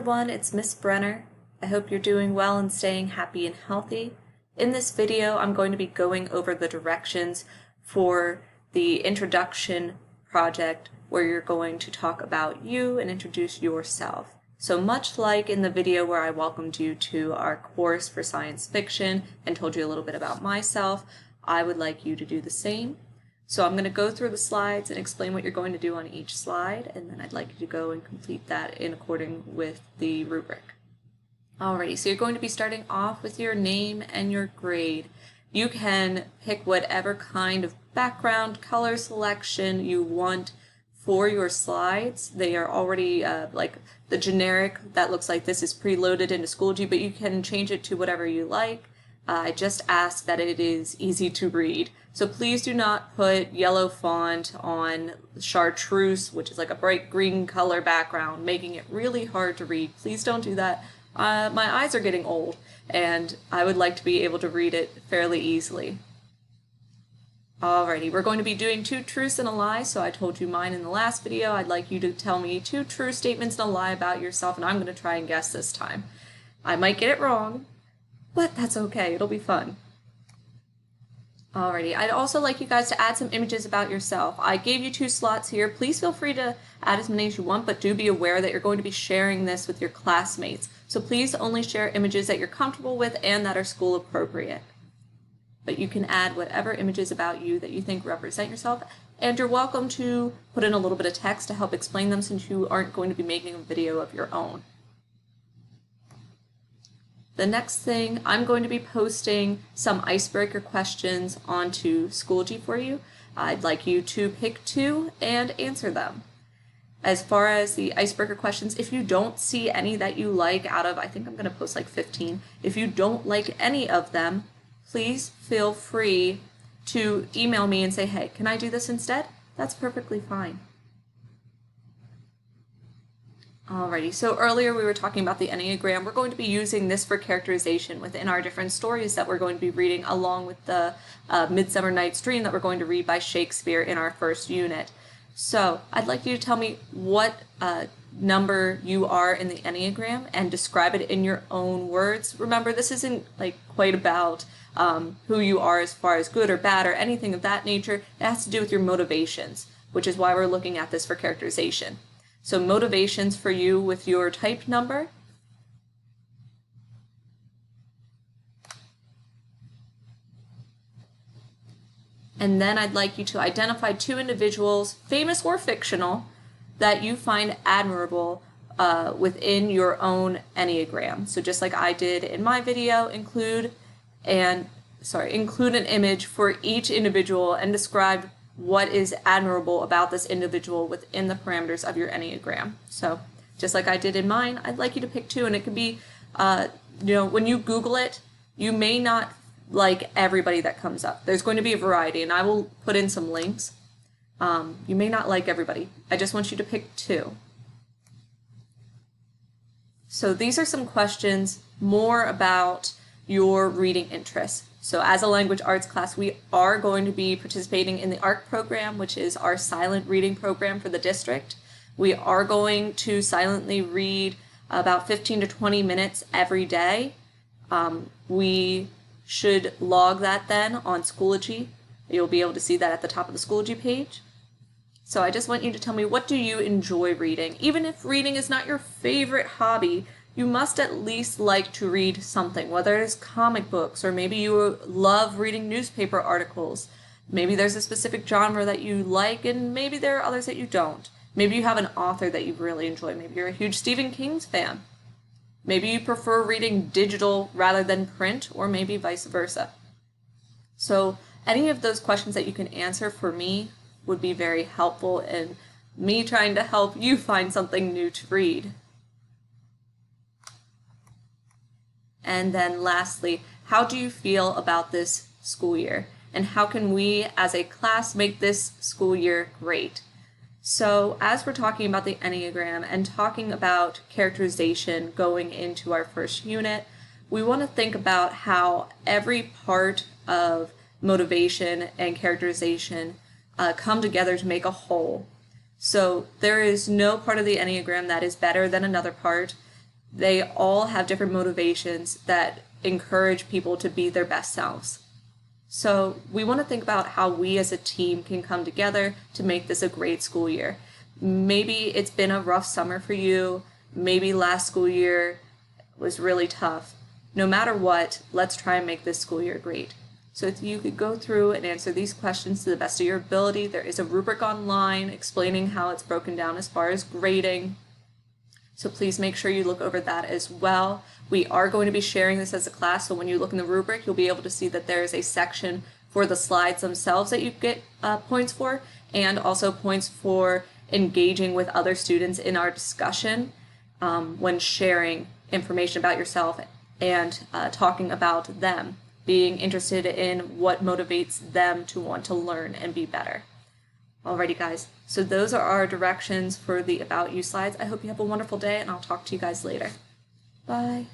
everyone, it's Miss Brenner. I hope you're doing well and staying happy and healthy. In this video, I'm going to be going over the directions for the introduction project where you're going to talk about you and introduce yourself. So much like in the video where I welcomed you to our course for science fiction and told you a little bit about myself, I would like you to do the same. So I'm going to go through the slides and explain what you're going to do on each slide, and then I'd like you to go and complete that in accordance with the rubric. Alrighty, so you're going to be starting off with your name and your grade. You can pick whatever kind of background color selection you want for your slides. They are already like the generic that looks like this is preloaded into Schoology, but you can change it to whatever you like. I just ask that it is easy to read. So please do not put yellow font on chartreuse, which is like a bright green color background, making it really hard to read. Please don't do that. My eyes are getting old, and I would like to be able to read it fairly easily. Alrighty, we're going to be doing 2 truths and a lie, so I told you mine in the last video. I'd like you to tell me 2 true statements and a lie about yourself, and I'm going to try and guess this time. I might get it wrong, but that's okay, it'll be fun. Alrighty, I'd also like you guys to add some images about yourself. I gave you 2 slots here. Please feel free to add as many as you want, but do be aware that you're going to be sharing this with your classmates. So please only share images that you're comfortable with and that are school appropriate. But you can add whatever images about you that you think represent yourself, and you're welcome to put in a little bit of text to help explain them since you aren't going to be making a video of your own. The next thing, I'm going to be posting some icebreaker questions onto Schoology for you. I'd like you to pick 2 and answer them. As far as the icebreaker questions, if you don't see any that you like out of, I think I'm going to post like 15. If you don't like any of them, please feel free to email me and say, hey, can I do this instead? That's perfectly fine. Alrighty, so earlier we were talking about the Enneagram. We're going to be using this for characterization within our different stories that we're going to be reading, along with the Midsummer Night's Dream that we're going to read by Shakespeare in our first unit. So I'd like you to tell me what number you are in the Enneagram and describe it in your own words. Remember, this isn't like quite about who you are as far as good or bad or anything of that nature. It has to do with your motivations, which is why we're looking at this for characterization. So motivations for you with your type number. And then I'd like you to identify 2 individuals, famous or fictional, that you find admirable within your own Enneagram. So just like I did in my video, include an image for each individual and describe what is admirable about this individual within the parameters of your Enneagram. So just like I did in mine, I'd like you to pick 2, and it could be, when you Google it, you may not like everybody that comes up. There's going to be a variety, and I will put in some links. You may not like everybody. I just want you to pick 2. So these are some questions more about your reading interests. So as a language arts class, we are going to be participating in the ARC program, which is our silent reading program for the district. We are going to silently read about 15 to 20 minutes every day. We should log that then on Schoology. You'll be able to see that at the top of the Schoology page. So I just want you to tell me, what do you enjoy reading? Even if reading is not your favorite hobby, you must at least like to read something, whether it is comic books, or maybe you love reading newspaper articles. Maybe there's a specific genre that you like, and maybe there are others that you don't. Maybe you have an author that you really enjoy. Maybe you're a huge Stephen King fan. Maybe you prefer reading digital rather than print, or maybe vice versa. So any of those questions that you can answer for me would be very helpful in me trying to help you find something new to read. And then lastly, how do you feel about this school year? And how can we as a class make this school year great? So as we're talking about the Enneagram and talking about characterization going into our first unit, we want to think about how every part of motivation and characterization come together to make a whole. So there is no part of the Enneagram that is better than another part. They all have different motivations that encourage people to be their best selves. So we want to think about how we as a team can come together to make this a great school year. Maybe it's been a rough summer for you. Maybe last school year was really tough. No matter what, let's try and make this school year great. So if you could go through and answer these questions to the best of your ability, there is a rubric online explaining how it's broken down as far as grading. So please make sure you look over that as well. We are going to be sharing this as a class, so when you look in the rubric, you'll be able to see that there is a section for the slides themselves that you get points for, and also points for engaging with other students in our discussion when sharing information about yourself and talking about them, being interested in what motivates them to want to learn and be better. Alrighty guys, so those are our directions for the About You slides. I hope you have a wonderful day, and I'll talk to you guys later. Bye.